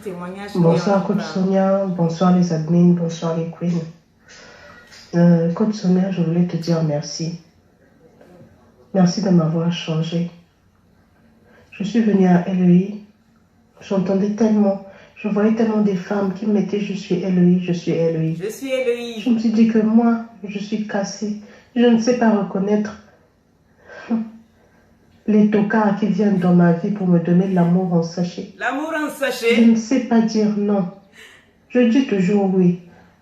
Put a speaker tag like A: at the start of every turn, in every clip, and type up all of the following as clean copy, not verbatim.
A: Témoignage.
B: Bonsoir Coach Sonia, bonsoir les admins, bonsoir les queens. Coach Sonia, je voulais te dire merci. Merci de m'avoir changé. Je suis venue à LEI, j'entendais tellement, je voyais tellement des femmes qui me mettaient je suis LEI, je suis LEI.
A: Je suis LEI.
B: Je me suis dit que moi, je suis cassée. Je ne sais pas reconnaître les tocards qui viennent dans ma vie pour me donner l'amour en sachet.
A: L'amour en sachet.
B: Je ne sais pas dire non. Je dis toujours oui.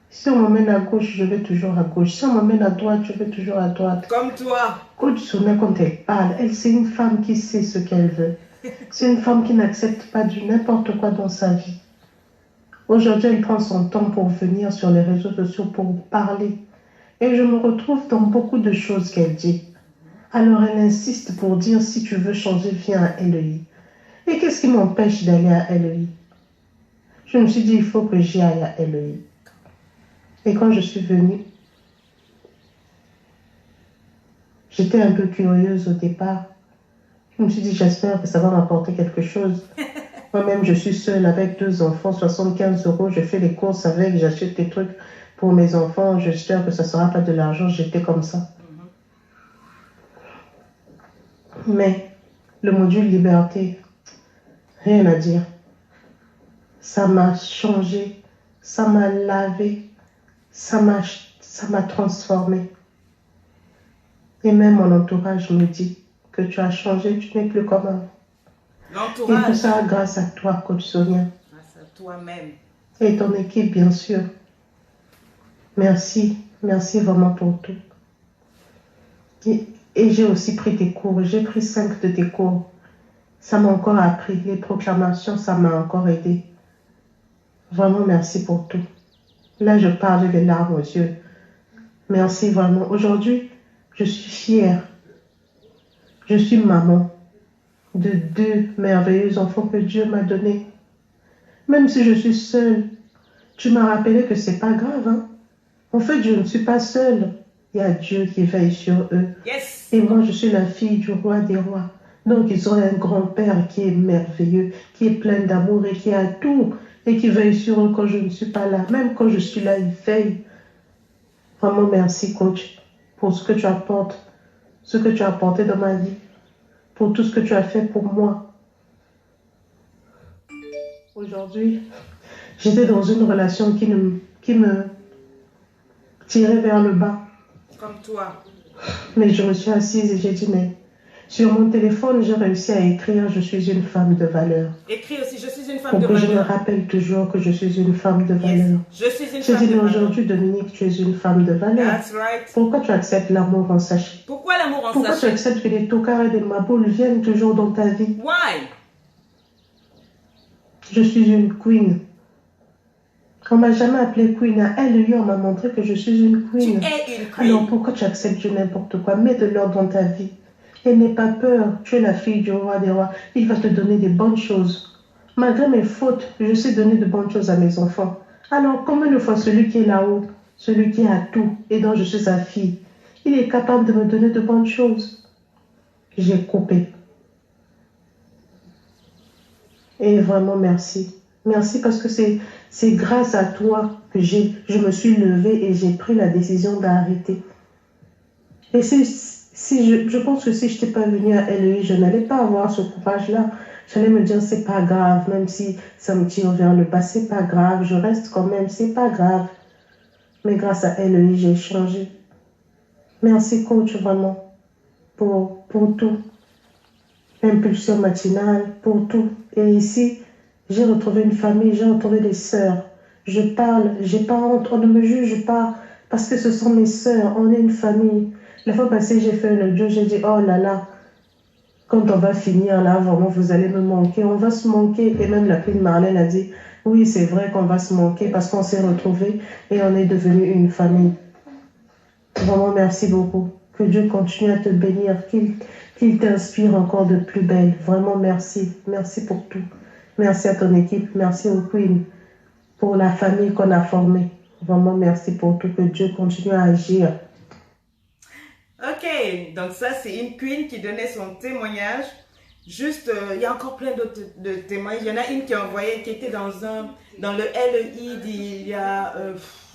B: Si on m'emmène à gauche, je vais toujours à gauche. Si on m'emmène à droite, je vais toujours à droite.
A: Comme toi.
B: Coach Sonia, quand elle parle, c'est une femme qui sait ce qu'elle veut. C'est une femme qui n'accepte pas du n'importe quoi dans sa vie. Aujourd'hui, elle prend son temps pour venir sur les réseaux sociaux pour parler. Et je me retrouve dans beaucoup de choses qu'elle dit. Alors elle insiste pour dire si tu veux changer, viens à LEI. Et qu'est-ce qui m'empêche d'aller à LEI? Je me suis dit, il faut que j'y aille à LEI. Et quand je suis venue, j'étais un peu curieuse au départ. Je me suis dit, j'espère que ça va m'apporter quelque chose. Moi-même, je suis seule avec 2 enfants, 75 €. Je fais les courses avec, j'achète des trucs pour mes enfants. J'espère que ça ne sera pas de l'argent. J'étais comme ça. Mais le module liberté, rien à dire. Ça m'a changé, ça m'a lavé, ça m'a transformé. Et même mon entourage me dit que tu as changé, tu n'es plus comme avant.
A: L'entourage.
B: Et tout ça grâce à toi, Coach Sonia.
A: Grâce à toi-même.
B: Et ton équipe, bien sûr. Merci, merci vraiment pour tout. Et j'ai aussi pris tes cours, j'ai pris 5 de tes cours. Ça m'a encore appris, les proclamations, ça m'a encore aidé. Vraiment, merci pour tout. Là, je parle les larmes aux yeux. Merci vraiment. Aujourd'hui, je suis fière. Je suis maman de 2 merveilleux enfants que Dieu m'a donnés. Même si je suis seule, tu m'as rappelé que c'est pas grave. Hein? En fait, je ne suis pas seule. Il y a Dieu qui veille sur eux.
A: Yes.
B: Et moi, je suis la fille du roi des rois. Donc, ils ont un grand-père qui est merveilleux, qui est plein d'amour et qui a tout. Et qui veille sur eux quand je ne suis pas là. Même quand je suis là, il veille. Vraiment, merci, coach, pour ce que tu apportes, ce que tu as apporté dans ma vie, pour tout ce que tu as fait pour moi. Aujourd'hui, j'étais dans une relation qui me tirait vers le bas.
A: Comme toi.
B: Mais je me suis assise et j'ai dit, mais sur mon téléphone, j'ai réussi à écrire « Je suis une femme de valeur ».
A: Écris aussi « Je suis une femme de valeur ».
B: Pour que je me rappelle toujours que je suis une femme de valeur.
A: Yes. Je suis une femme de valeur.
B: J'ai dit, mais aujourd'hui, Dominique, tu es une femme de valeur.
A: That's right.
B: Pourquoi tu acceptes l'amour en sachet?
A: Pourquoi l'amour en
B: Pourquoi
A: sachet?
B: tu acceptes que les tocards et des maboules viennent toujours dans ta vie?
A: Why?
B: Je suis une queen. On m'a jamais appelée queen. À LEI, on m'a montré que je suis une queen.
A: Tu es une queen.
B: Alors pourquoi tu acceptes du n'importe quoi? Mets de l'ordre dans ta vie. Et n'aie pas peur. Tu es la fille du roi des rois. Il va te donner des bonnes choses. Malgré mes fautes, je sais donner de bonnes choses à mes enfants. Alors combien de fois celui qui est là-haut, celui qui a tout et dont je suis sa fille, il est capable de me donner de bonnes choses? J'ai coupé. Et vraiment merci. Merci parce que c'est grâce à toi que je me suis levée et j'ai pris la décision d'arrêter. Et je pense que si je n'étais pas venue à LEI, je n'allais pas avoir ce courage-là. J'allais me dire, c'est pas grave, même si ça me tire vers le bas, c'est pas grave, je reste quand même, c'est pas grave. Mais grâce à LEI, j'ai changé. Merci coach, vraiment, pour tout. Impulsion matinale, pour tout. Et ici, j'ai retrouvé une famille, j'ai retrouvé des sœurs. Je parle, j'ai pas honte, on ne me juge pas, parce que ce sont mes sœurs, on est une famille. La fois passée, j'ai fait un audio, j'ai dit, oh là là, quand on va finir là, vraiment, vous allez me manquer, on va se manquer. Et même la prime Marlène a dit, oui, c'est vrai qu'on va se manquer parce qu'on s'est retrouvés et on est devenu une famille. Vraiment, merci beaucoup. Que Dieu continue à te bénir, qu'il t'inspire encore de plus belle. Vraiment, merci. Merci pour tout. Merci à ton équipe, merci aux Queens pour la famille qu'on a formée. Vraiment, merci pour tout. Que Dieu continue à agir.
A: Ok, donc ça c'est une queen qui donnait son témoignage Juste, il y a encore plein d'autres de témoignages. Il y en a une qui a envoyé, qui était dans le LEI d'il y a,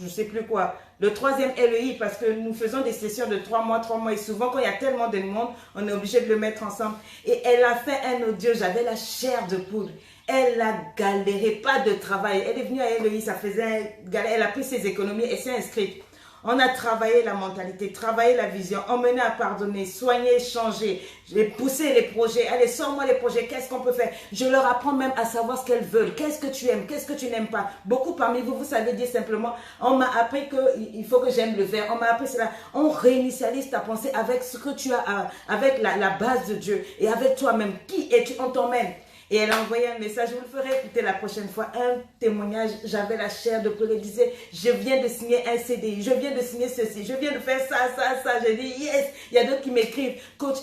A: je sais plus quoi, le troisième LEI, parce que nous faisons des sessions de 3 mois, et souvent quand il y a tellement de monde, on est obligé de le mettre ensemble. Et elle a fait un audio, j'avais la chair de poule. Elle a galéré, pas de travail. Elle est venue à LEI, ça faisait galère. Elle a pris ses économies et s'est inscrite. On a travaillé la mentalité, travaillé la vision, emmené à pardonner, soigner, changer. J'ai poussé les projets. Allez, sors-moi les projets, qu'est-ce qu'on peut faire? Je leur apprends même à savoir ce qu'elles veulent. Qu'est-ce que tu aimes? Qu'est-ce que tu n'aimes pas? Beaucoup parmi vous, vous savez dire simplement, on m'a appris qu'il faut que j'aime le vert. On m'a appris cela. On réinitialise ta pensée avec ce que tu as, avec la base de Dieu et avec toi-même. Qui es-tu? On t'emmène. Et elle a envoyé un message, je vous le ferai écouter la prochaine fois, un témoignage, j'avais la chair de poule, elle disait, je viens de signer un CDI, je viens de signer ceci, je viens de faire ça. J'ai dit, yes, il y a d'autres qui m'écrivent, coach,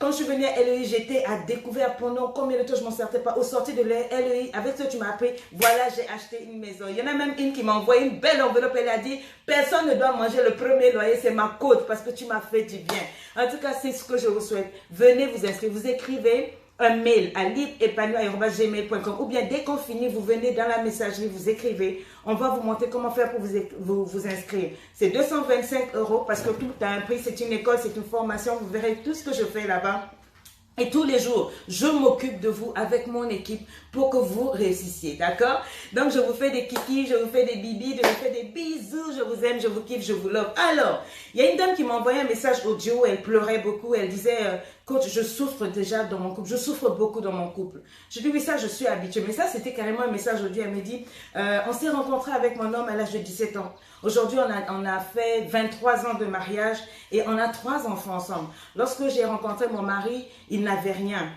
A: quand je suis venue à LEI, j'étais à découvert pendant combien de temps je m'en sortais pas, au sorti de LEI, avec ce que tu m'as appris, voilà, j'ai acheté une maison. Il y en a même une qui m'a envoyé une belle enveloppe, elle a dit, personne ne doit manger le premier loyer, c'est ma côte, parce que tu m'as fait du bien. En tout cas, c'est ce que je vous souhaite. Venez vous inscrire, vous écrivez un mail à libre-épanoui@gmail.com ou bien dès qu'on finit, vous venez dans la messagerie, vous écrivez. On va vous montrer comment faire pour vous inscrire. C'est 225 € parce que tout a un prix. C'est une école, c'est une formation. Vous verrez tout ce que je fais là-bas. Et tous les jours, je m'occupe de vous avec mon équipe pour que vous réussissiez, d'accord? Donc, je vous fais des kikis, je vous fais des bibis, je vous fais des bisous, je vous aime, je vous kiffe, je vous love. Alors, il y a une dame qui m'a envoyé un message audio, elle pleurait beaucoup, elle disait, coach, je souffre déjà dans mon couple, je souffre beaucoup dans mon couple. Je dis, oui, ça, je suis habituée. Mais ça, c'était carrément un message audio, elle me dit, on s'est rencontré avec mon homme à l'âge de 17 ans. Aujourd'hui, on a fait 23 ans de mariage et on a 3 enfants ensemble. Lorsque j'ai rencontré mon mari, il n'avait rien.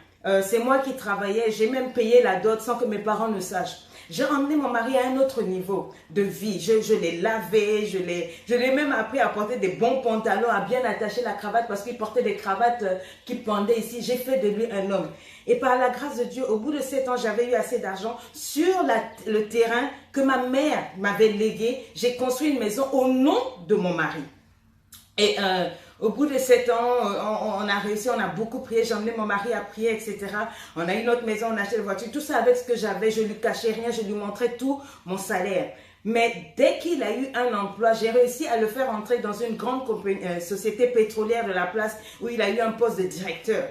A: C'est moi qui travaillais, j'ai même payé la dot sans que mes parents ne sachent. J'ai emmené mon mari à un autre niveau de vie. Je l'ai lavé, je l'ai même appris à porter des bons pantalons, à bien attacher la cravate parce qu'il portait des cravates qui pendaient ici. J'ai fait de lui un homme. Et par la grâce de Dieu, au bout de 7 ans, j'avais eu assez d'argent sur le terrain que ma mère m'avait légué. J'ai construit une maison au nom de mon mari. Et au bout de 7 ans, on a réussi, on a beaucoup prié. J'ai emmené mon mari à prier, etc. On a eu notre maison, on a acheté une voiture. Tout ça avec ce que j'avais, je lui cachais rien, je lui montrais tout mon salaire. Mais dès qu'il a eu un emploi, j'ai réussi à le faire entrer dans une grande société pétrolière de la place où il a eu un poste de directeur.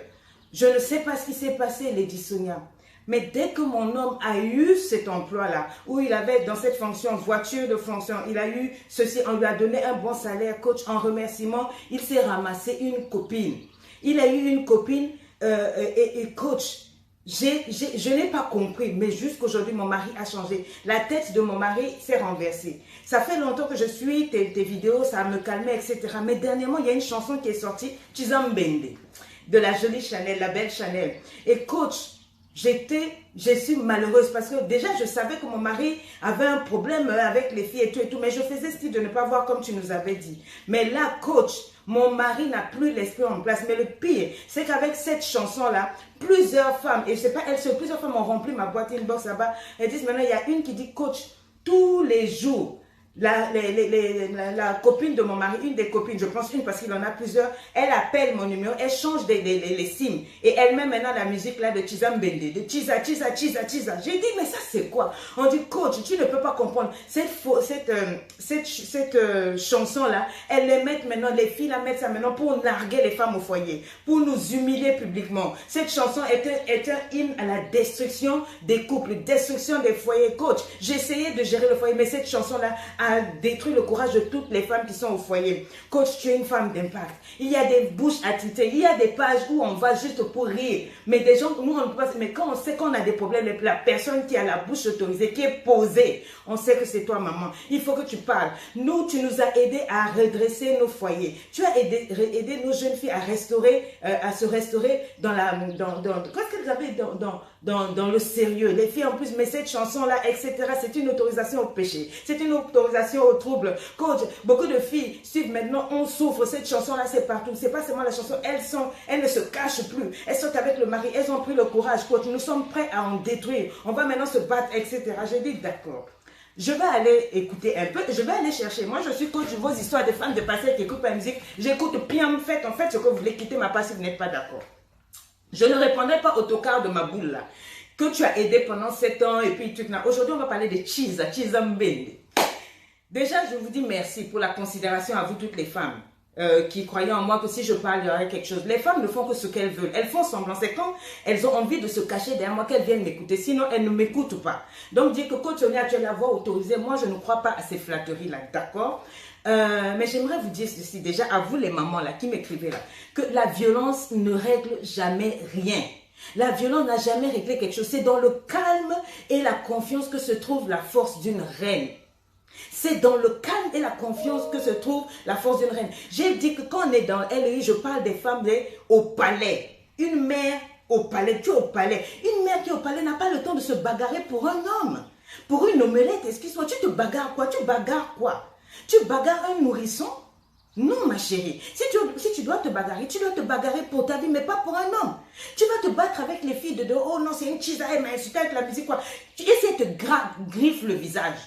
A: Je ne sais pas ce qui s'est passé, Lady Sonia. Mais dès que mon homme a eu cet emploi-là, où il avait dans cette fonction, voiture de fonction, il a eu ceci, on lui a donné un bon salaire, coach, en remerciement, il s'est ramassé une copine. Il a eu une copine et coach, je n'ai pas compris, mais jusqu'aujourd'hui, mon mari a changé. La tête de mon mari s'est renversée. Ça fait longtemps que je suis tes vidéos, ça me calmait, etc. Mais dernièrement, il y a une chanson qui est sortie, Chizambende, de la jolie Chanel, la belle Chanel. Et coach, je suis malheureuse parce que déjà je savais que mon mari avait un problème avec les filles et tout, mais je faisais style de ne pas voir comme tu nous avais dit. Mais là, coach, mon mari n'a plus l'esprit en place. Mais le pire, c'est qu'avec cette chanson-là, plusieurs femmes, et je sais pas, plusieurs femmes ont rempli ma boîte inbox là-bas. Elles disent maintenant, il y a une qui dit, coach, tous les jours, la copine de mon mari, une des copines, je pense une parce qu'il en a plusieurs, elle appelle mon numéro, elle change les SIM et elle met maintenant la musique là de Chizambende, de Chiza. J'ai dit mais ça c'est quoi? On dit coach, tu ne peux pas comprendre cette chanson là, elles les mettent maintenant, les filles la mettent ça maintenant pour narguer les femmes au foyer, pour nous humilier publiquement. Cette chanson est un hymne à la destruction des couples, destruction des foyers. Coach, j'ai essayé de gérer le foyer mais cette chanson là a détruit le courage de toutes les femmes qui sont au foyer. Coach, tu es une femme d'impact. Il y a des bouches attitrées, il y a des pages où on va juste pour rire. Mais des gens, nous on ne peut pas, mais quand on sait qu'on a des problèmes, la personne qui a la bouche autorisée, qui est posée, on sait que c'est toi maman. Il faut que tu parles. Nous, tu nous as aidés à redresser nos foyers. Tu as aidé nos jeunes filles à se restaurer qu'est-ce qu'elles avaient dans le sérieux. Les filles en plus, mais cette chanson-là, etc., c'est une autorisation au péché. C'est une autorisation au trouble. Coach, beaucoup de filles suivent maintenant, on souffre. Cette chanson-là, c'est partout. C'est pas seulement la chanson. Elles ne se cachent plus. Elles sont avec le mari. Elles ont pris le courage. Coach, nous sommes prêts à en détruire. On va maintenant se battre, etc. J'ai dit, d'accord. Je vais aller écouter un peu, je vais aller chercher. Moi, je suis coach de vos histoires de fans de passé qui écoutent la musique. J'écoute bien, faites ce que vous voulez, quitter ma page si vous n'êtes pas d'accord. Je ne répondrai pas au tocard de ma boule là, que tu as aidé pendant 7 ans et puis tu n'as... Aujourd'hui, on va parler de Chiza Mbende. Déjà, je vous dis merci pour la considération à vous toutes les femmes qui croyaient en moi que si je parle, il y aurait quelque chose. Les femmes ne font que ce qu'elles veulent. Elles font semblant. C'est quand elles ont envie de se cacher derrière moi qu'elles viennent m'écouter. Sinon, elles ne m'écoutent pas. Donc, dire que Cotonia, tu as la voix autorisée, moi, je ne crois pas à ces flatteries-là. D'accord? Mais j'aimerais vous dire ceci, déjà, à vous les mamans là qui m'écrivez là, que la violence ne règle jamais rien. La violence n'a jamais réglé quelque chose. C'est dans le calme et la confiance que se trouve la force d'une reine. C'est dans le calme et la confiance que se trouve la force d'une reine. J'ai dit que quand on est dans LEI, je parle des femmes au palais. Une mère au palais, tu es au palais. Une mère qui est au palais n'a pas le temps de se bagarrer pour un homme. Pour une omelette, excuse-moi, tu te bagarres quoi? Tu bagarres quoi? Tu bagarres un nourrisson? Non, ma chérie. Si tu dois te bagarrer, tu dois te bagarrer pour ta vie, mais pas pour un homme. Tu vas te battre avec les filles de dehors. Oh non, c'est une chisa, elle m'a insulté avec la musique, quoi. Tu essaies de te griffer le visage.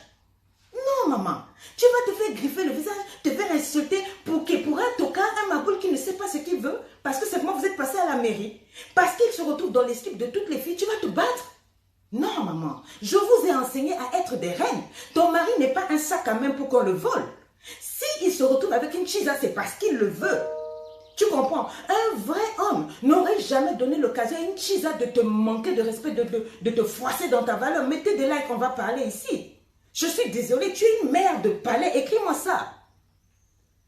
A: Non, maman. Tu vas te faire griffer le visage, te faire insulter pour un tocard, un maboule qui ne sait pas ce qu'il veut. Parce que simplement vous êtes passé à la mairie. Parce qu'il se retrouve dans l'équipe de toutes les filles. Tu vas te battre. Non, maman. Je vous ai enseigné à être des reines. Ton mari n'est pas un sac à main pour qu'on le vole. S'il se retrouve avec une chisa, c'est parce qu'il le veut. Tu comprends? Un vrai homme n'aurait jamais donné l'occasion à une chisa de te manquer de respect, de te froisser dans ta valeur. Mettez des likes, on va parler ici. Je suis désolée, tu es une mère de palais. Écris-moi ça.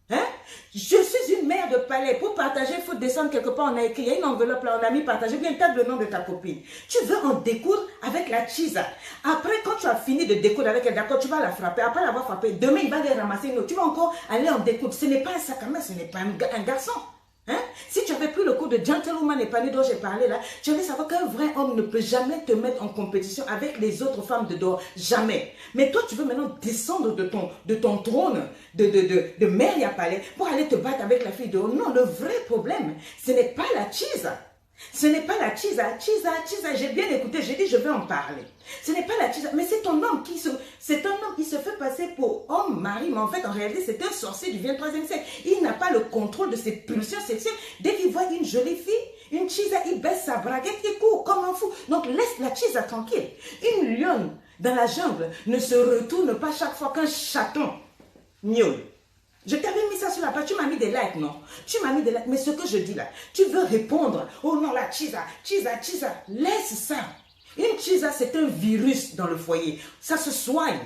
A: Hein? Je suis une mère de palais. Pour partager, il faut descendre quelque part. On a écrit, il y a une enveloppe là, on a mis partager. Bien, tape le nom de ta copine. Tu veux en découdre avec la chisa. Après, quand tu as fini de découdre avec elle, d'accord, tu vas la frapper. Après l'avoir frappée, demain, il va aller ramasser une autre. Tu vas encore aller en découdre. Ce n'est pas un sac à main, ce n'est pas un garçon. Hein? Si tu avais pris le cours de gentlewoman épanoui dont j'ai parlé là, tu allais savoir qu'un vrai homme ne peut jamais te mettre en compétition avec les autres femmes de dehors. Jamais. Mais toi, tu veux maintenant descendre de ton trône de mère à palais pour aller te battre avec la fille de dehors. Non, le vrai problème, ce n'est pas la chisa. Ce n'est pas la chisa. Chisa, j'ai bien écouté, j'ai dit je vais en parler. Ce n'est pas la chisa, mais c'est ton homme qui se fait passer pour homme, mari, mais en fait, en réalité, c'est un sorcier du 23e siècle. Il n'a pas le contrôle de ses pulsions sexuelles. Dès qu'il voit une jolie fille, une chisa, il baisse sa braguette, il court comme un fou. Donc, laisse la chisa tranquille. Une lionne dans la jungle ne se retourne pas chaque fois qu'un chaton miaule. Je t'avais mis ça sur la page, tu m'as mis des likes, non? Tu m'as mis des likes, mais ce que je dis là, tu veux répondre, oh non, la chisa, laisse ça. Une chisa, c'est un virus dans le foyer, ça se soigne.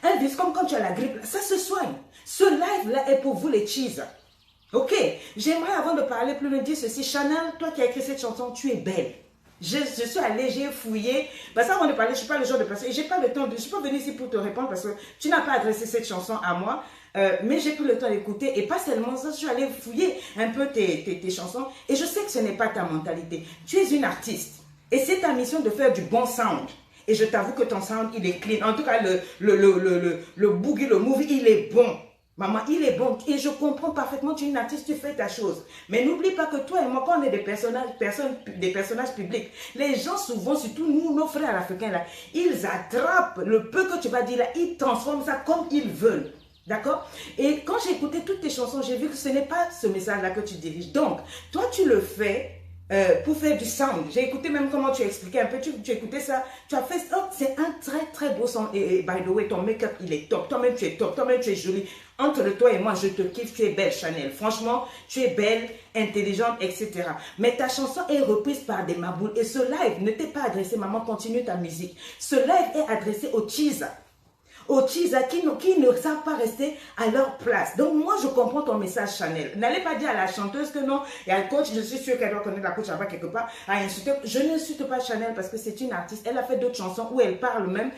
A: Un virus, comme quand tu as la grippe, ça se soigne. Ce live-là est pour vous les chisa. Ok, j'aimerais avant de parler plus loin dire ceci, Chanel, toi qui as écrit cette chanson, tu es belle. Je suis allée, j'ai fouillé. Parce que avant de parler, je ne suis pas le genre de personne. Et je n'ai pas le temps je ne suis pas venue ici pour te répondre parce que tu n'as pas adressé cette chanson à moi. Mais j'ai pris le temps d'écouter. Et pas seulement ça, je suis allée fouiller un peu tes chansons. Et je sais que ce n'est pas ta mentalité. Tu es une artiste. Et c'est ta mission de faire du bon sound. Et je t'avoue que ton sound, il est clean. En tout cas, le boogie, le movie, il est bon. Maman, il est bon. Et je comprends parfaitement, tu es une artiste, tu fais ta chose. Mais n'oublie pas que toi et moi, quand on est des personnages publics, les gens souvent, surtout nous, nos frères africains, là, ils attrapent le peu que tu vas dire là, ils transforment ça comme ils veulent. D'accord? Et quand j'ai écouté toutes tes chansons, j'ai vu que ce n'est pas ce message-là que tu diriges. Donc, toi, tu le fais pour faire du sound. J'ai écouté même comment tu expliquais un peu, tu écoutais ça, tu as fait, oh, c'est un très très beau son. Et by the way, ton make-up, il est top. Toi-même, tu es top. Toi-même, tu es jolie. Entre toi et moi, je te kiffe, tu es belle, Chanel. Franchement, tu es belle, intelligente, etc. Mais ta chanson est reprise par des maboules. Et ce live ne t'est pas adressé, maman, continue ta musique. Ce live est adressé aux chisa. Aux chisa qui ne savent pas rester à leur place. Donc moi, je comprends ton message, Chanel. N'allez pas dire à la chanteuse que non, et à la coach, je suis sûre qu'elle doit connaître la coach là-bas quelque part, à insulter. Je n'insulte pas Chanel parce que c'est une artiste. Elle a fait d'autres chansons où elle parle même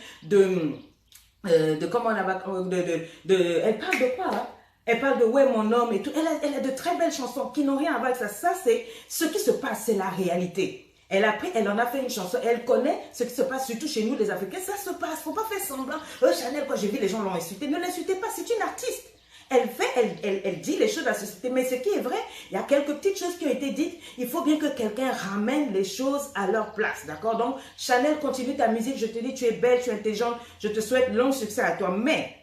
A: comment on a... elle parle de quoi, hein? Elle parle de ouais mon homme et tout. Elle a de très belles chansons qui n'ont rien à voir avec ça. Ça, c'est ce qui se passe, c'est la réalité. Elle en a fait une chanson. Elle connaît ce qui se passe, surtout chez nous les Africains. Ça se passe. Faut pas faire semblant. Chanel, quand j'ai vu les gens l'ont insulté. Ne l'insultez pas, c'est une artiste. Elle dit les choses à la société. Mais ce qui est vrai, il y a quelques petites choses qui ont été dites. Il faut bien que quelqu'un ramène les choses à leur place. D'accord? Donc, Chanel, continue ta musique. Je te dis, tu es belle, tu es intelligente. Je te souhaite long succès à toi. Mais,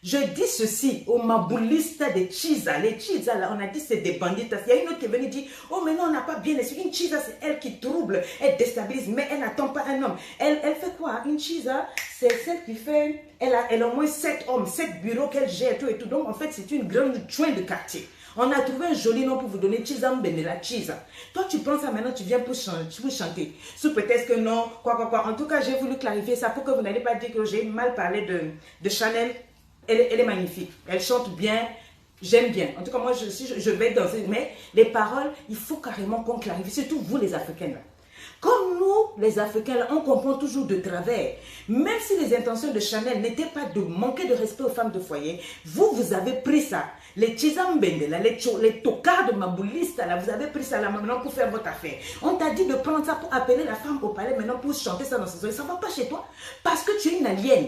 A: Je dis ceci aux maboulistes des Chisa. Les Chisa, là, on a dit c'est des bandits. Il y a une autre qui est venue dire, oh mais non, on n'a pas bien essayé. Une Chisa, c'est elle qui trouble, elle déstabilise, mais elle n'attend pas un homme. Elle fait quoi? Une Chisa, c'est celle qui fait, elle a au moins 7 hommes, 7 bureaux qu'elle gère, tout et tout. Donc, en fait, c'est une grande joint de quartier. On a trouvé un joli nom pour vous donner, Chisa Mbendela Chisa. Toi, tu prends ça maintenant, tu viens pour chanter. Sous peut-être que non, quoi. En tout cas, j'ai voulu clarifier ça pour que vous n'allez pas dire que j'ai mal parlé de Chanel. Elle est magnifique, elle chante bien, j'aime bien. En tout cas, moi, je vais danser. Mais les paroles, il faut carrément qu'on clarifie, surtout vous les Africains là. Comme nous, les Africains, là, on comprend toujours de travers. Même si les intentions de Chanel n'étaient pas de manquer de respect aux femmes de foyer, vous avez pris ça. Les Chizambende, les tocards de Maboulistes, là, vous avez pris ça là maintenant pour faire votre affaire. On t'a dit de prendre ça pour appeler la femme au palais maintenant pour chanter ça dans ses oreilles. Ça ne va pas chez toi parce que tu es une alien.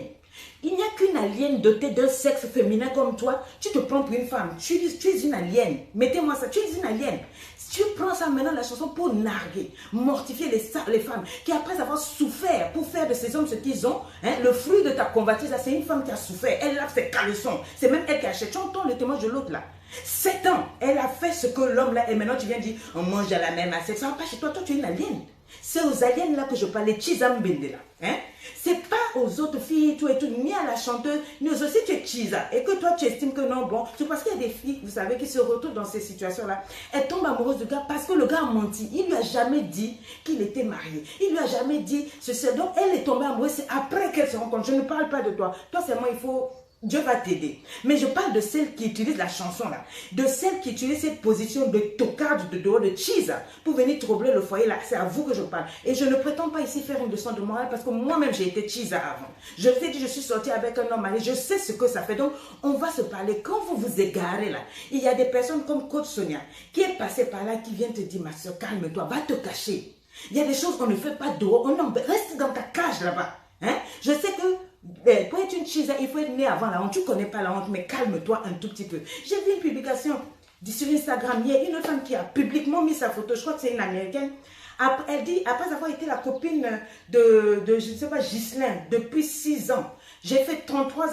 A: Il n'y a qu'une alien dotée d'un sexe féminin comme toi. Tu te prends pour une femme. Tu es une alien. Mettez-moi ça. Tu es une alien. Tu prends ça maintenant, la chanson, pour narguer, mortifier les femmes qui, après avoir souffert pour faire de ces hommes ce qu'ils ont, hein, le fruit de ta convoitise, c'est une femme qui a souffert. Elle lave ses caleçons. C'est même elle qui achète. Tu entends le témoignage de l'autre là. 7 ans, elle a fait ce que l'homme là, et maintenant tu viens dire, on mange à la même assiette. Ça va pas chez toi. Toi, tu es une alien. C'est aux aliens là que je parle, les Chizambende là. Hein? C'est pas aux autres filles, tout et tout, ni à la chanteuse, ni aux autres. Si tu es Chiza et que toi tu estimes que non, bon, c'est parce qu'il y a des filles, vous savez, qui se retrouvent dans ces situations-là. Elles tombent amoureuses du gars parce que le gars a menti. Il lui a jamais dit qu'il était marié. Il lui a jamais dit ceci. Donc elle est tombée amoureuse, c'est après qu'elle se rencontre. Je ne parle pas de toi. Toi seulement, il faut... Dieu va t'aider. Mais je parle de celles qui utilisent la chanson là. De celles qui utilisent cette position de tocard de dehors de cheese pour venir troubler le foyer là. C'est à vous que je parle. Et je ne prétends pas ici faire une leçon de morale parce que moi-même j'ai été cheese avant. Je sais que je suis sortie avec un homme marié. Je sais ce que ça fait. Donc on va se parler. Quand vous vous égarez là, il y a des personnes comme Coach Sonia qui est passée par là, qui vient te dire, ma soeur, calme-toi, va te cacher. Il y a des choses qu'on ne fait pas dehors. Oh non, reste dans ta cage là-bas. Hein? Je sais que pour être une cheese, il faut être né avant la honte. Tu ne connais pas la honte, mais calme-toi un tout petit peu. J'ai vu une publication sur Instagram hier, une autre femme qui a publiquement mis sa photo, je crois que c'est une américaine. Elle dit, après avoir été la copine de je ne sais pas, Ghislain, depuis 6 ans, j'ai fait 33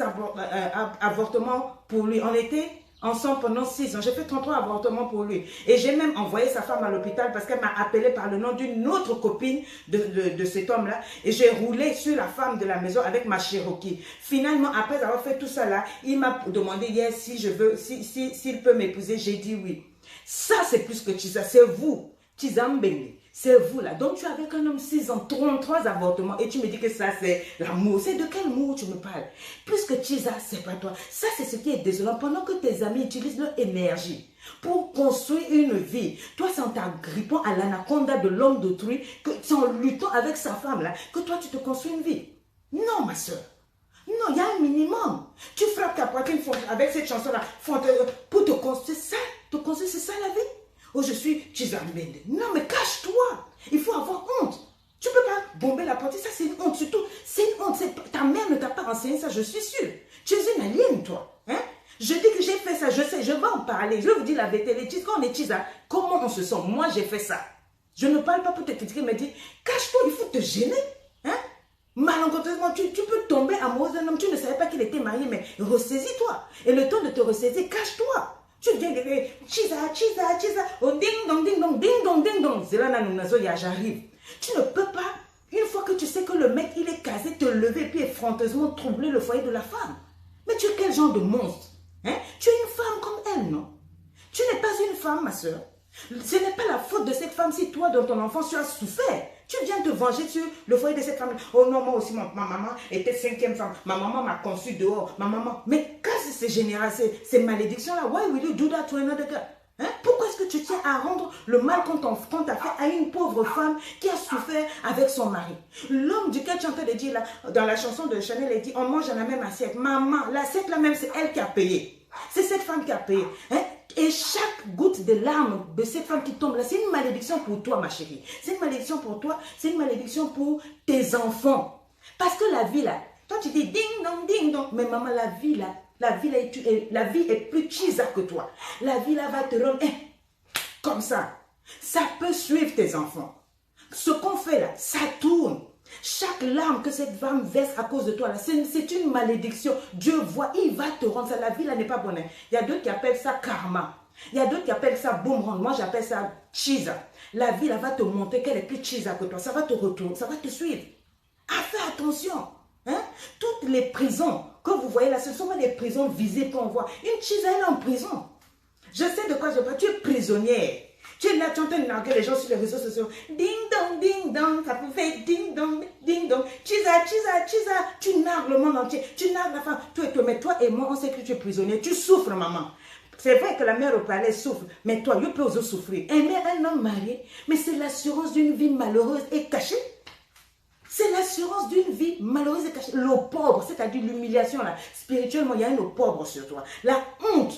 A: avortements pour lui. On était ensemble pendant 6 ans. J'ai fait 33 avortements pour lui. Et j'ai même envoyé sa femme à l'hôpital parce qu'elle m'a appelé par le nom d'une autre copine de cet homme-là. Et j'ai roulé sur la femme de la maison avec ma Cherokee. Finalement, après avoir fait tout ça là, il m'a demandé hier si je veux, s'il peut m'épouser. J'ai dit oui. Ça, c'est plus que Chisa. C'est vous, Chizambende. C'est vous là. Donc tu as avec un homme 6 ans, 33 avortements et tu me dis que ça c'est l'amour. C'est de quel amour tu me parles? Plus que Chisa, c'est pas toi. Ça c'est ce qui est désolant. Pendant que tes amis utilisent leur énergie pour construire une vie, toi c'est en t'agrippant à l'anaconda de l'homme d'autrui, que c'est en luttant avec sa femme là, que toi tu te construis une vie. Non ma soeur. Non, il y a un minimum. Tu frappes ta poitrine avec cette chanson là pour te construire ça. Te construire, c'est ça la vie. Oh, je suis Chizambende. Non, mais cache-toi. Il faut avoir honte. Tu ne peux pas bomber la porte. Ça, c'est une honte. Surtout, c'est une honte. Ta mère ne t'a pas renseigné ça, je suis sûre. Tu es une alien, toi. Hein? Je dis que j'ai fait ça. Je sais, je vais en parler. Je vais vous dire la vérité. Les Chizas, quand on est Chizas, comment on se sent? Moi, j'ai fait ça. Je ne parle pas pour te critiquer, mais dis, cache-toi, il faut te gêner. Hein? Malencontreusement, tu peux tomber amoureuse d'un homme. Tu ne savais pas qu'il était marié, mais ressaisis-toi. Et le temps de te ressaisir, cache-toi. Tu viens de dire, Chisa, oh ding dong, c'est là, j'arrive. Tu ne peux pas, une fois que tu sais que le mec, il est casé, te lever puis effronteusement troubler le foyer de la femme. Mais tu es quel genre de monstre? Hein? Tu es une femme comme elle, non? Tu n'es pas une femme, ma soeur. Ce n'est pas la faute de cette femme si toi, dans ton enfance, tu as souffert. Tu viens te venger sur le foyer de cette femme. Oh non, moi aussi, ma maman était 5e femme. Ma maman m'a conçu dehors. Ma maman. Mais quand c'est général, ces malédictions-là, why will you do that to another girl? Hein? Pourquoi est-ce que tu tiens à rendre le mal qu'on t'a fait à une pauvre femme qui a souffert avec son mari? L'homme duquel tu es en train de dire là, dans la chanson de Chanel, elle dit, on mange dans la même assiette. Maman, l'assiette là même, c'est elle qui a payé. C'est cette femme qui a payé. Hein? Et chaque goutte de larmes de cette femme qui tombe là, c'est une malédiction pour toi, ma chérie. C'est une malédiction pour toi, c'est une malédiction pour tes enfants. Parce que la vie là, toi tu dis ding dong, mais maman, la vie là, la vie est plus chisa que toi. La vie là va te rendre comme ça. Ça peut suivre tes enfants. Ce qu'on fait là, ça tourne. Chaque larme que cette femme verse à cause de toi, c'est une malédiction. Dieu voit, il va te rendre ça. La vie, là, n'est pas bonne. Il y a d'autres qui appellent ça karma. Il y a d'autres qui appellent ça boomerang. Moi, j'appelle ça chisa. La vie, là, va te montrer qu'elle est plus chisa que toi. Ça va te retourner, ça va te suivre. Ah, fais attention. Hein? Toutes les prisons que vous voyez là, ce sont pas des prisons visées qu'on voit. Une chisa, elle est en prison. Je sais de quoi je parle. Tu es prisonnière. Tu es là, tu entends narguer les gens sur les réseaux sociaux. Ding dong, ça peut faire ding dong. Chisa. Tu nargues le monde entier. Tu nargues la femme. Mais toi et moi, on sait que tu es prisonnier. Tu souffres, maman. C'est vrai que la mère au palais souffre, mais toi, tu peux aussi souffrir. Aimer un homme marié, mais c'est l'assurance d'une vie malheureuse et cachée. C'est l'assurance d'une vie malheureuse et cachée. L'eau pauvre, c'est-à-dire l'humiliation, là, spirituellement, il y a une eau pauvre sur toi. La honte,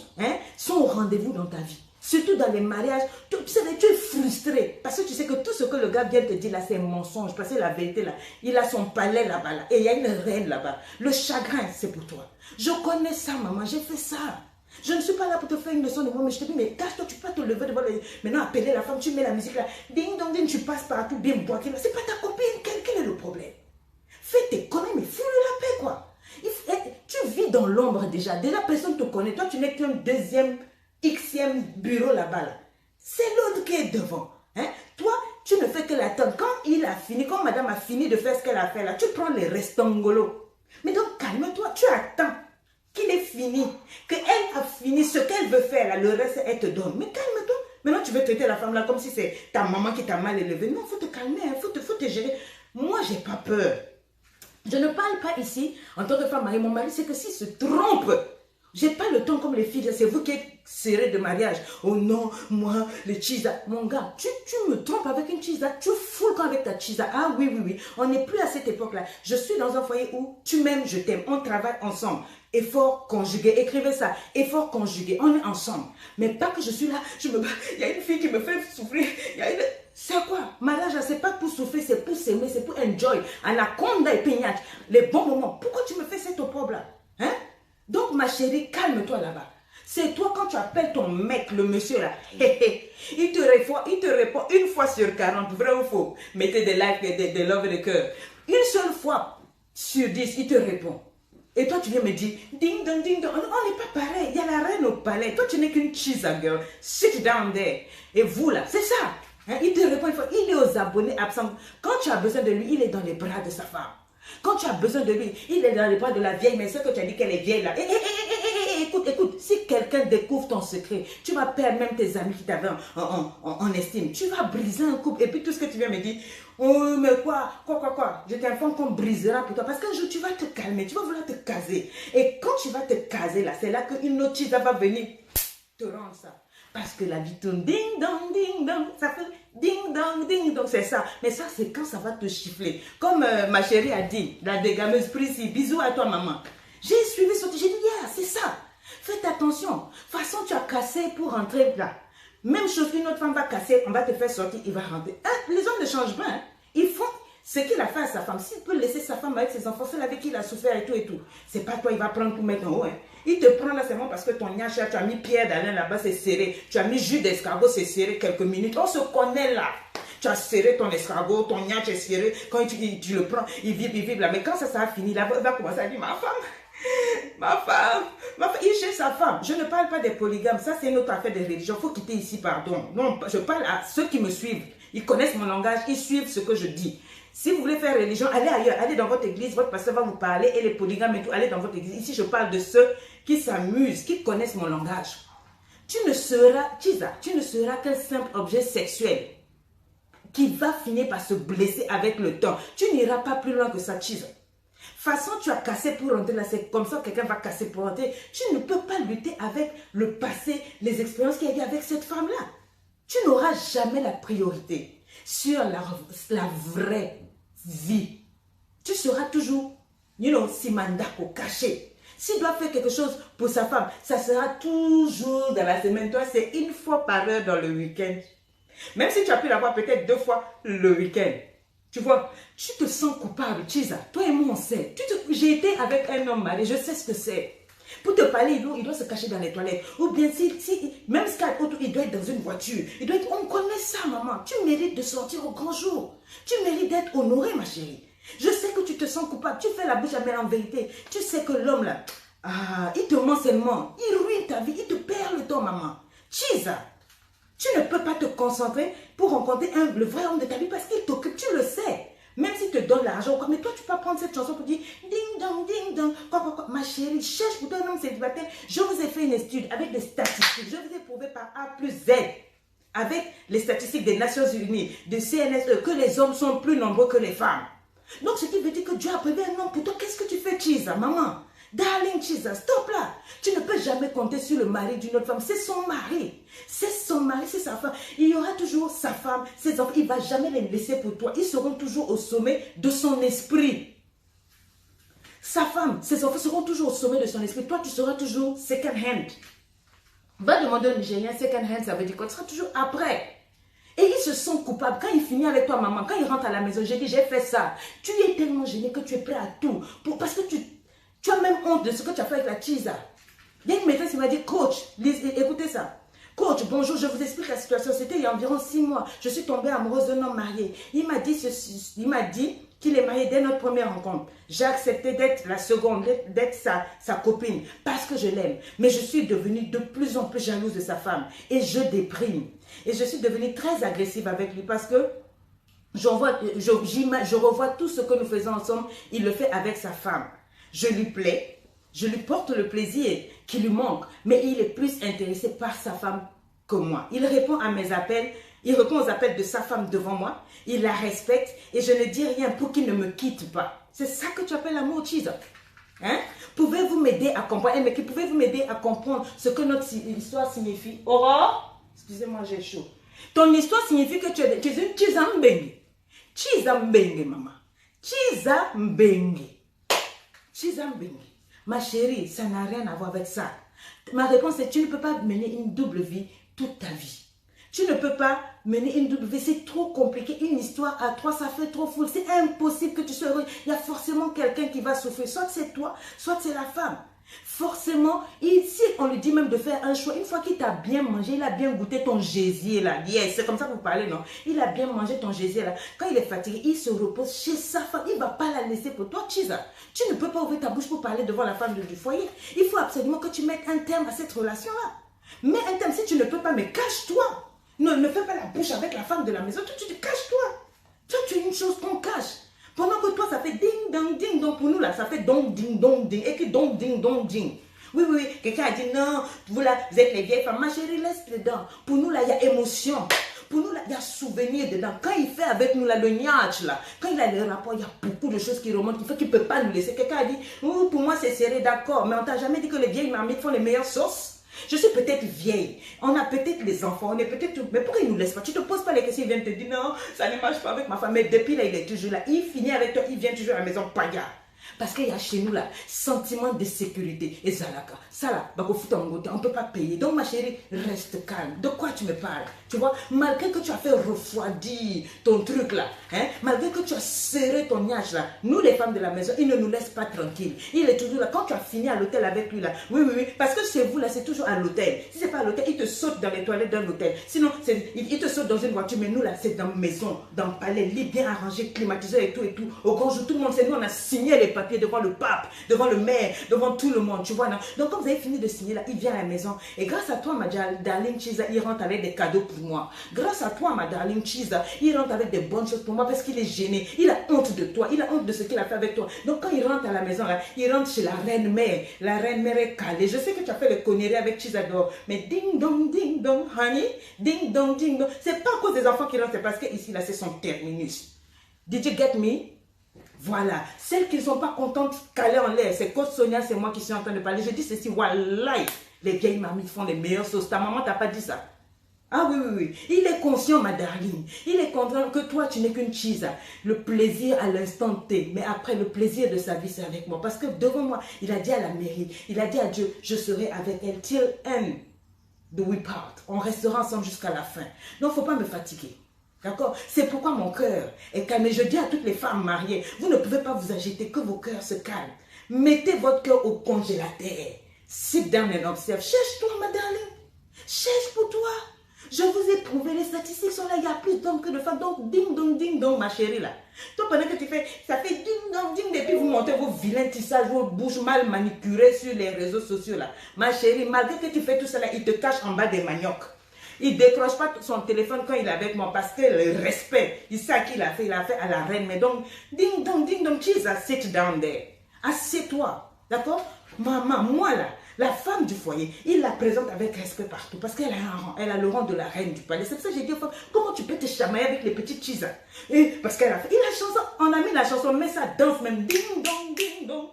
A: sont au rendez-vous dans ta vie. Surtout dans les mariages, tu es frustré. Parce que tu sais que tout ce que le gars vient te dire là, c'est un mensonge. Parce que la vérité là, il a son palais là-bas. Là, et il y a une reine là-bas. Le chagrin, c'est pour toi. Je connais ça, maman, j'ai fait ça. Je ne suis pas là pour te faire une leçon de moi, mais je te dis, mais cache-toi, tu peux te lever devant les... Maintenant, appeler la femme, tu mets la musique là. Ding dong ding, tu passes partout, bien boire. C'est pas ta copine, quel est le problème? Fais tes conneries, mais fous-le la paix, quoi. Tu vis dans l'ombre déjà. Déjà, personne ne te connaît. Toi, tu n'es qu'un deuxième, xème bureau là-bas. Là. C'est l'autre qui est devant. Hein? Toi, tu ne fais que l'attendre. Quand il a fini, quand madame a fini de faire ce qu'elle a fait là, tu prends les restangolo. Mais donc, calme-toi, tu attends qu'il est fini, qu'elle a fini ce qu'elle veut faire, là, le reste, elle te donne. Mais calme-toi. Maintenant, tu veux traiter la femme là comme si c'est ta maman qui t'a mal élevée. Non, il faut te calmer, il faut te gérer. Moi, j'ai pas peur. Je ne parle pas ici en tant que femme mariée. Mon mari, c'est que s'il se trompe, j'ai pas le temps comme les filles. C'est vous qui êtes serré de mariage. Oh non, moi, les chisa. Mon gars, tu me trompes avec une chisa. Tu fous le camp avec ta chisa. Ah oui. On n'est plus à cette époque-là. Je suis dans un foyer où tu m'aimes, je t'aime. On travaille ensemble. Effort conjugué. Écrivez ça. Effort conjugué. On est ensemble. Mais pas que je suis là. Il y a une fille qui me fait souffrir. C'est quoi? Mariage, c'est pas pour souffrir, c'est pour s'aimer, c'est pour enjoy. Anaconda et pignate. Les bons moments. Pourquoi tu me fais cette opprobre-là? Hein? Donc, ma chérie, calme-toi là-bas. C'est toi, quand tu appelles ton mec, le monsieur là, il te répond une fois sur 40, vrai ou faux. Mettez des likes, des love et des cœurs. Une seule fois sur 10, il te répond. Et toi, tu viens me dire, ding dong, ding dong. On n'est pas pareil. Il y a la reine au palais. Toi, tu n'es qu'une chisa girl. Sit down there. Et vous là, c'est ça. Hein? Il te répond une fois. Il est aux abonnés absents. Quand tu as besoin de lui, il est dans les bras de sa femme. Quand tu as besoin de lui, il est dans les bras de la vieille, mais ce que tu as dit qu'elle est vieille là. Écoute, si quelqu'un découvre ton secret, tu vas perdre même tes amis qui t'avaient en estime. Tu vas briser un couple. Et puis tout ce que tu viens me dire, oh mais quoi, je t'informe qu'on brisera pour toi. Parce qu'un jour tu vas te calmer, tu vas vouloir te caser. Et quand tu vas te caser là, c'est là qu'une autre chisa va venir te rendre ça. Parce que la vie tourne ding dong, ça fait ding dong, c'est ça. Mais ça, c'est quand ça va te chiffler. Comme ma chérie a dit, la dégameuse Prissy, bisous à toi maman. J'ai suivi ce que j'ai dit hier, c'est ça. Faites attention. De toute façon, tu as cassé pour rentrer là. Même chose qu'une autre femme va casser, on va te faire sortir, il va rentrer. Hein? Les hommes ne changent pas. Hein? Ils font ce qu'il a fait à sa femme. S'il peut laisser sa femme avec ses enfants, c'est avec qui il a souffert et tout. C'est pas toi, il va prendre tout mettre en haut. Hein? Il te prend là seulement parce que ton gnache, tu as mis pierre d'Alain là-bas, c'est serré. Tu as mis jus d'escargot, c'est serré quelques minutes. On se connaît là. Tu as serré ton escargot, ton gnache est serré. Quand tu le prends, il vibre là. Mais quand ça a fini, là, il va commencer à dire, ma femme, il cherche sa femme. Je ne parle pas des polygames, ça c'est une autre affaire de religion. Il faut quitter ici, pardon. Non, je parle à ceux qui me suivent. Ils connaissent mon langage, ils suivent ce que je dis. Si vous voulez faire religion, allez ailleurs, allez dans votre église, votre pasteur va vous parler, et les polygames et tout, allez dans votre église. Ici, je parle de ceux qui s'amusent, qui connaissent mon langage. Tu ne seras qu'un simple objet sexuel qui va finir par se blesser avec le temps. Tu n'iras pas plus loin que ça, Chisa. Façon, tu as cassé pour rentrer là, c'est comme ça que quelqu'un va casser pour rentrer. Tu ne peux pas lutter avec le passé, les expériences qu'il y a eu avec cette femme-là. Tu n'auras jamais la priorité sur la vraie vie. Tu seras toujours, simandako, caché. S'il doit faire quelque chose pour sa femme, ça sera toujours dans la semaine. Toi, c'est une fois par heure dans le week-end. Même si tu as pu l'avoir peut-être 2 fois le week-end. Tu vois, tu te sens coupable, Chisa. Toi et moi, on sait. J'ai été avec un homme marié, je sais ce que c'est. Pour te parler, il doit se cacher dans les toilettes. Ou bien, même il doit être dans une voiture. On connaît ça, maman. Tu mérites de sortir au grand jour. Tu mérites d'être honorée, ma chérie. Je sais que tu te sens coupable. Tu fais la bouche à mêler en vérité. Tu sais que l'homme là, il te ment seulement. Il ruine ta vie. Il te perd le temps, maman. Chisa, tu ne peux pas te concentrer pour rencontrer le vrai homme de ta vie parce qu'il t'occupe. Tu le sais. Même s'il te donne l'argent ou quoi. Mais toi, tu peux prendre cette chanson pour dire ding dong, ding dong. Quoi. Ma chérie, cherche pour toi un homme célibataire. Je vous ai fait une étude avec des statistiques. Je vous ai prouvé par A plus Z, avec les statistiques des Nations Unies, de CNSE, que les hommes sont plus nombreux que les femmes. Donc, ce qui veut dire que Dieu a prévu un homme pour toi. Qu'est-ce que tu fais, Chisa, maman? Darling Chisa, stop là. Tu ne peux jamais compter sur le mari d'une autre femme. C'est son mari. C'est son mari, c'est sa femme. Il y aura toujours sa femme, ses enfants. Il ne va jamais les laisser pour toi. Ils seront toujours au sommet de son esprit. Sa femme, ses enfants seront toujours au sommet de son esprit. Toi, tu seras toujours second hand. Va demander au Nigérien, second hand, ça veut dire quoi? Tu seras toujours après. Et ils se sentent coupables. Quand il finit avec toi, maman, quand il rentre à la maison, j'ai dit, j'ai fait ça. Tu es tellement gêné que tu es prêt à tout. Parce que tu as même honte de ce que tu as fait avec la Chisa. Il y a une maîtresse qui m'a dit, coach, écoutez ça. Coach, bonjour, je vous explique la situation. C'était il y a environ 6 mois. Je suis tombée amoureuse d'un homme marié. Il m'a dit qu'il est marié dès notre première rencontre. J'ai accepté d'être la seconde, d'être sa copine, parce que je l'aime. Mais je suis devenue de plus en plus jalouse de sa femme. Et je déprime. Et je suis devenue très agressive avec lui parce que je revois tout ce que nous faisons ensemble. Il le fait avec sa femme. Je lui plais, je lui porte le plaisir qui lui manque, mais il est plus intéressé par sa femme que moi. Il répond à mes appels, il répond aux appels de sa femme devant moi, il la respecte et je ne dis rien pour qu'il ne me quitte pas. C'est ça que tu appelles l'amour, Chisa. Hein? Pouvez-vous m'aider à comprendre, mais pouvez-vous m'aider à comprendre ce que notre histoire signifie? Aurore, excusez-moi, j'ai chaud. Ton histoire signifie que tu es une Chisa Mbenge. Chisa Mbenge, maman. Chisa Mbenge. Chisa Mbenge. Ma chérie, ça n'a rien à voir avec ça. Ma réponse est, tu ne peux pas mener une double vie toute ta vie. Tu ne peux pas mener une double vie, c'est trop compliqué. Une histoire à 3, ça fait trop fou. C'est impossible que tu sois heureux. Il y a forcément quelqu'un qui va souffrir. Soit c'est toi, soit c'est la femme. Forcément, si on lui dit même de faire un choix, une fois qu'il t'a bien mangé, il a bien goûté ton gésier là. Yes, c'est comme ça que vous parlez, non? Il a bien mangé ton gésier là. Quand il est fatigué, il se repose chez sa femme. Il ne va pas la laisser pour toi, Chisa. Tu ne peux pas ouvrir ta bouche pour parler devant la femme du foyer. Il faut absolument que tu mettes un terme à cette relation-là. Mets un terme. Si tu ne peux pas, mais cache-toi. Ne fais pas la bouche avec la femme de la maison. Tu te caches-toi. Toi, tu es une chose qu'on cache. Pendant que toi, ça fait ding, dong, ding, dong. Pour nous, là, ça fait dong, ding, dong, ding. Écrit dong, ding, dong, ding. Oui. Quelqu'un a dit non, vous là, vous êtes les vieilles femmes. Ma chérie, laisse dedans. Pour nous, là, il y a émotion. Pour nous, là, il y a souvenir dedans. Quand il fait avec nous, là, le niach, là, quand il a le rapport, il y a beaucoup de choses qui remontent, qui fait qu'il ne peut pas nous laisser. Quelqu'un a dit, oh, pour moi, c'est serré, d'accord. Mais on t'a jamais dit que les vieilles marmites font les meilleures sauces. Je suis peut-être vieille, on a peut-être les enfants, on est peut-être... Mais pourquoi il ne nous laisse pas? Tu ne te poses pas les questions, il vient te dire non, ça ne marche pas avec ma femme. Mais depuis là, il est toujours là. Il finit avec toi, il vient toujours à la maison, paga. Parce qu'il y a chez nous là, sentiment de sécurité. Et ça là, on ne peut pas payer. Donc ma chérie, reste calme. De quoi tu me parles? Tu vois, malgré que tu as fait refroidir ton truc là, hein, malgré que tu as serré ton niage là, nous les femmes de la maison, il ne nous laisse pas tranquille. Il est toujours là. Quand tu as fini à l'hôtel avec lui là, oui, parce que chez vous là, c'est toujours à l'hôtel. Si c'est pas à l'hôtel, il te saute dans les toilettes d'un hôtel. Sinon, il te saute dans une voiture. Mais nous là, c'est dans maison, dans le palais, lit bien arrangé, climatisé et tout. Au grand jour, tout le monde sait, nous on a signé les papiers devant le pape, devant le maire, devant tout le monde, tu vois, non? Donc quand vous avez fini de signer là, il vient à la maison et grâce à toi, ma darling Chisa, il rentre avec des cadeaux pour moi. Grâce à toi, ma darling Chisa, il rentre avec des bonnes choses pour moi parce qu'il est gêné, il a honte de toi, il a honte de ce qu'il a fait avec toi. Donc quand il rentre à la maison là, il rentre chez la reine mère est calée. Je sais que tu as fait le connerie avec Chisa d'or, mais ding dong, honey, ding dong, c'est pas à cause des enfants qui rentrent, c'est parce que ici là, c'est son terminus. Did you get me? Voilà, celles qui ne sont pas contentes calées en l'air, c'est Coach Sonia, c'est moi qui suis en train de parler. Je dis ceci, wallahi, les vieilles mamies font les meilleures sauces. Ta maman t'a pas dit ça? Ah oui. Il est conscient, ma darling. Il est conscient que toi, tu n'es qu'une Chisa. Le plaisir à l'instant T, mais après, le plaisir de sa vie, c'est avec moi. Parce que devant moi, il a dit à la mairie, il a dit à Dieu, je serai avec elle till end the we part. On restera ensemble jusqu'à la fin. Donc, il ne faut pas me fatiguer. D'accord? C'est pourquoi mon cœur est calme. Et je dis à toutes les femmes mariées, vous ne pouvez pas vous agiter, que vos cœurs se calment. Mettez votre cœur au congélateur. Sit down and observe. Cherche-toi, ma darling. Cherche pour toi. Je vous ai prouvé, les statistiques sont là, il y a plus d'hommes que de femmes. Donc, ding dong, ma chérie là. Toi, pendant que tu fais, ça fait ding, et puis vous montez vos vilains tissages, vos bouches mal manicurées sur les réseaux sociaux là. Ma chérie, malgré que tu fais tout ça là, il te cache en bas des maniocs. Il ne décroche pas son téléphone quand il est avec moi parce que le respect, il sait qu'il a fait à la reine. Mais donc, ding dong, Jesus, sit down there. Assieds-toi, d'accord? Maman, moi là, la femme du foyer, il la présente avec respect partout parce qu'elle a un rang, elle a le rang de la reine du palais. C'est pour ça que j'ai dit aux femmes, comment tu peux te chamailler avec les petites cheese? Et parce qu'elle a fait, il a chanson, on a mis la chanson, mais ça danse même, ding dong, ding dong,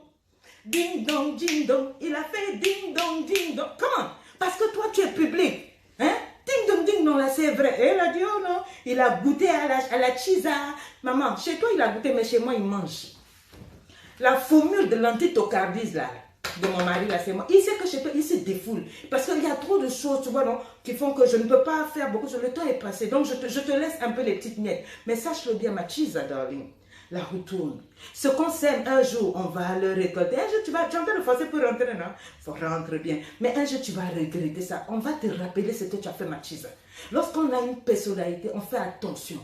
A: ding dong, ding dong. Il a fait ding dong, ding dong. Comment? Parce que toi tu es public, hein? Ding dong, ding dong, là c'est vrai. Et elle a dit, oh non, il a goûté à la cheese. Maman, chez toi il a goûté, mais chez moi il mange. La formule de l'antitocardise là, de mon mari là, c'est moi. Il sait que chez toi, il se défoule. Parce qu'il y a trop de choses, tu vois, non, qui font que je ne peux pas faire beaucoup. Le temps est passé. Donc, je te laisse un peu les petites miettes. Mais sache-le bien, ma cheese, darling. La retourne. Ce qu'on sème, un jour, on va le récolter. Un jour, tu es en train de forcer pour rentrer, non? Il faut rentrer bien. Mais un jour, tu vas regretter ça. On va te rappeler ce que tu as fait, ma cheese. Lorsqu'on a une personnalité, on fait attention.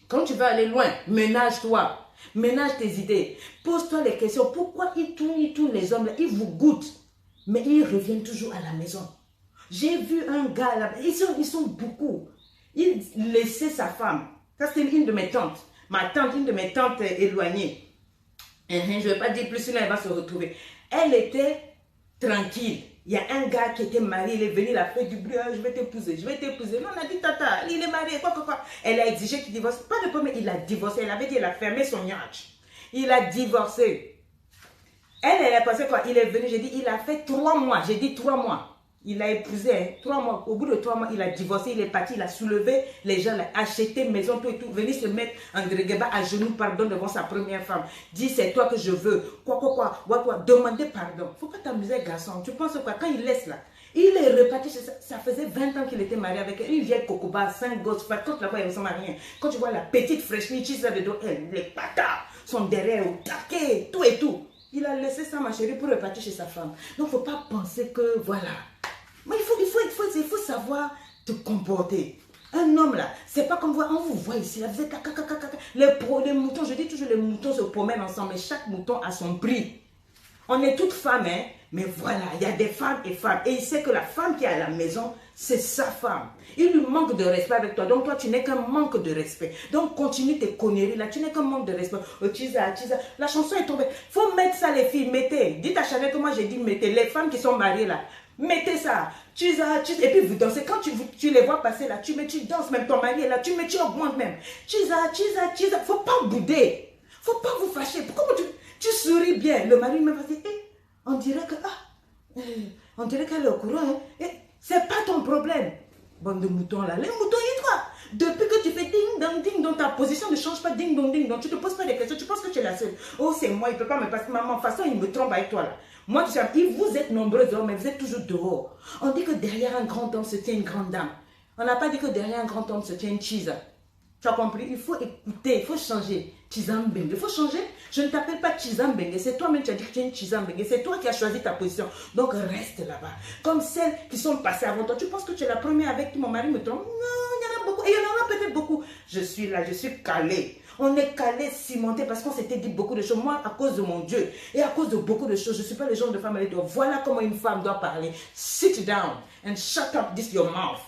A: Quand tu vas aller loin, ménage-toi. Ménage tes idées. Pose-toi les questions. Pourquoi ils tournent les hommes là? Ils vous goûtent. Mais ils reviennent toujours à la maison. J'ai vu un gars là. Ils sont beaucoup. Il laissait sa femme. Ça, c'était une de mes tantes. Ma tante, une de mes tantes éloignées. Je ne vais pas dire plus, sinon elle va se retrouver. Elle était tranquille. Il y a un gars qui était marié, il est venu, il a fait du bruit, je vais t'épouser, je vais t'épouser. Non, on a dit, tata, il est marié, quoi. Elle a exigé qu'il divorce. Pas de problème, il a divorcé. Elle avait dit, il a fermé son yacht. Il a divorcé. Elle a passé quoi? Il est venu, j'ai dit, il a fait 3 mois. J'ai dit 3 mois. Il a épousé, hein, 3 mois. Au bout de 3 mois, il a divorcé, il est parti, il a soulevé les gens, il a acheté maison, tout et tout. Venu se mettre André Gueba à genoux, pardon, devant sa première femme. Dit, c'est toi que je veux. Quoi. Demandez pardon. Faut pas t'amuser, garçon. Tu penses quoi? Quand il laisse là, il est reparti chez ça. Ça faisait 20 ans qu'il était marié avec elle. Une vieille cocoba, 5 gosses. Quand là-bas, il ressemble à rien. Quand tu vois la petite fraîche, ça de dos, les patas sont derrière, au taquet, tout et tout. Il a laissé ça, ma chérie, pour repartir chez sa femme. Donc, il ne faut pas penser que, voilà. Mais il faut savoir te comporter. Un homme là, c'est pas comme on vous voit ici, là, vous êtes les moutons, je dis toujours les moutons se promènent ensemble, mais chaque mouton a son prix. On est toutes femmes, hein, mais voilà, il y a des femmes et femmes. Et il sait que la femme qui est à la maison, c'est sa femme. Il lui manque de respect avec toi. Donc toi, tu n'es qu'un manque de respect. Donc continue tes conneries là. Tu n'es qu'un manque de respect. Oh, Chisa. La chanson est tombée. Faut mettre ça les filles. Mettez. Dites à Chanel que moi j'ai dit mettez. Les femmes qui sont mariées là. Mettez ça. Chisa. Et puis vous dansez. Quand tu les vois passer là, tu danses même. Ton mari est là. Tu augmentes même. Chisa. Faut pas bouder. Faut pas vous fâcher. Pourquoi tu souris bien? Le mari me va dire, on dirait que, on dirait qu'elle est au courant. Hein? C'est pas ton problème. Bande de moutons là. Les moutons, ils toi. Depuis que tu fais ding dong, ta position ne change pas ding dong. Tu ne te poses pas des questions. Tu penses que tu es la seule. Oh, c'est moi, il ne peut pas me passer. Maman, de toute façon, il me trompe avec toi là. Moi, tu sais, vous êtes nombreux hommes, mais vous êtes toujours dehors. On dit que derrière un grand homme se tient une grande dame. On n'a pas dit que derrière un grand homme se tient une cheese. Tu as compris? Il faut écouter, il faut changer. Chizambenge, il faut changer. Je ne t'appelle pas Chizambenge, c'est toi-même qui as dit que tu es une Chizambenge. C'est toi qui as choisi ta position. Donc reste là-bas. Comme celles qui sont passées avant toi. Tu penses que tu es la première avec qui mon mari me trompe? Non, il y en a beaucoup. Et il y en aura peut-être beaucoup. Je suis là, je suis calée. On est calé, cimenté parce qu'on s'était dit beaucoup de choses. Moi, à cause de mon Dieu et à cause de beaucoup de choses, je ne suis pas le genre de femme à dire voilà comment une femme doit parler. Sit down and shut up this your mouth.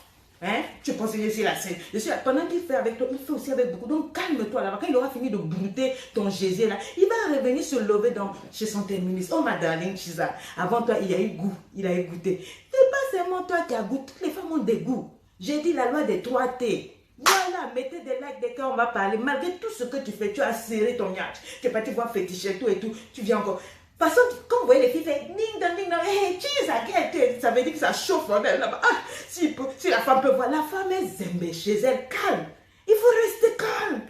A: Hein? Tu penses que je suis la scène. Pendant qu'il fait avec toi, il fait aussi avec beaucoup. Donc calme-toi là-bas. Quand il aura fini de brouter ton Jésus là, il va revenir se lever chez son terminus. Oh ma darling Chisa, avant toi il y a eu goût, il a eu goûté. C'est pas seulement toi qui as goût, toutes les femmes ont des goûts. J'ai dit la loi des 3T. Voilà, mettez des likes, des cœurs, on va parler. Malgré tout ce que tu fais, tu as serré ton yacht. Tu es parti voir féticher, tout et tout. Tu viens encore. De toute façon, quand vous voyez les filles faire ding dong, hey, ça veut dire que ça chauffe là-bas. Ah, si la femme peut voir, la femme est zembée chez elle, calme. Il faut rester calme.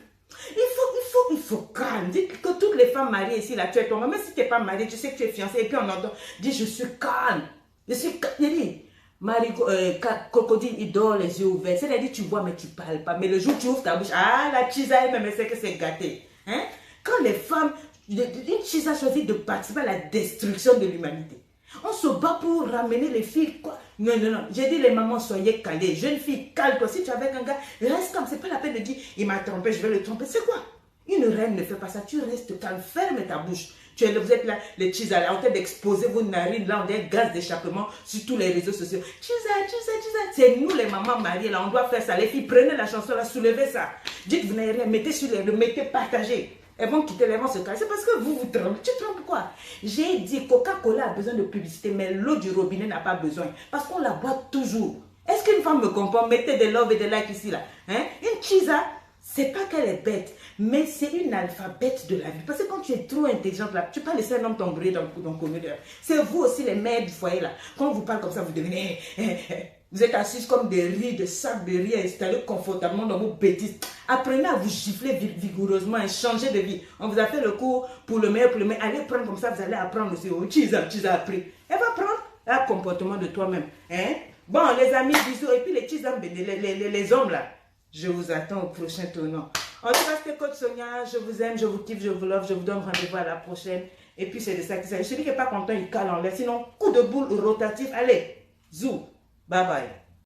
A: Il faut calme. Dites que toutes les femmes mariées ici, là, tu es tombée. Même si tu n'es pas mariée, tu sais que tu es fiancée. Et puis on entend, dis je suis calme. Je suis calme. Il dit, crocodile, il dort les yeux ouverts. C'est-à-dire, tu vois, mais tu ne parles pas. Mais le jour où tu ouvres ta bouche, ah, la chisa elle-même, elle sait que c'est gâté. Hein? Quand les femmes. Une Chisa a choisi de participer à la destruction de l'humanité. On se bat pour ramener les filles. Quoi. Non, non, non. J'ai dit les mamans, soyez calées. Jeune fille, calme-toi. Si tu es avec un gars, reste calme. C'est pas la peine de dire, il m'a trompé, je vais le tromper. C'est quoi? Une reine ne fait pas ça. Tu restes calme, ferme ta bouche. Vous êtes là, les Chisa, là, en train d'exposer vos narines, là, on a un gaz d'échappement sur tous les réseaux sociaux. Chisa. C'est nous, les mamans mariées, là, on doit faire ça. Les filles, prenez la chanson, là, soulevez ça. Dites, vous n'avez rien, mettez sur les, mettez, partagez. Elles vont quitter, elles vont se casser. C'est parce que vous trompez. Tu trompes quoi? J'ai dit, Coca-Cola a besoin de publicité, mais l'eau du robinet n'a pas besoin. Parce qu'on la boit toujours. Est-ce qu'une femme me comprend? Mettez des love et des likes ici, là. Hein? Une Chisa, c'est pas qu'elle est bête, mais c'est une alphabète de la vie. Parce que quand tu es trop intelligente, là, tu peux pas laisser un homme t'embrouiller dans le commun. C'est vous aussi, les mères du foyer, là. Quand on vous parle comme ça, vous devenez... Vous êtes assis comme des riz, des sacs de riz installés confortablement dans vos bêtises. Apprenez à vous gifler vigoureusement et changer de vie. On vous a fait le cours pour le meilleur, Allez prendre comme ça, vous allez apprendre aussi. Oh, Chisa a appris. Elle va prendre un comportement de toi-même. Hein? Bon, les amis, bisous. Et puis les Chisa, les hommes là, je vous attends au prochain tournant. En tout cas, c'était Coach Sonia. Je vous aime, je vous kiffe, je vous love. Je vous donne rendez-vous à la prochaine. Et puis c'est de ça qu'il s'agit. Celui qui n'est pas content, il cale en l'air. Sinon, coup de boule rotatif. Allez, zou. Bye bye.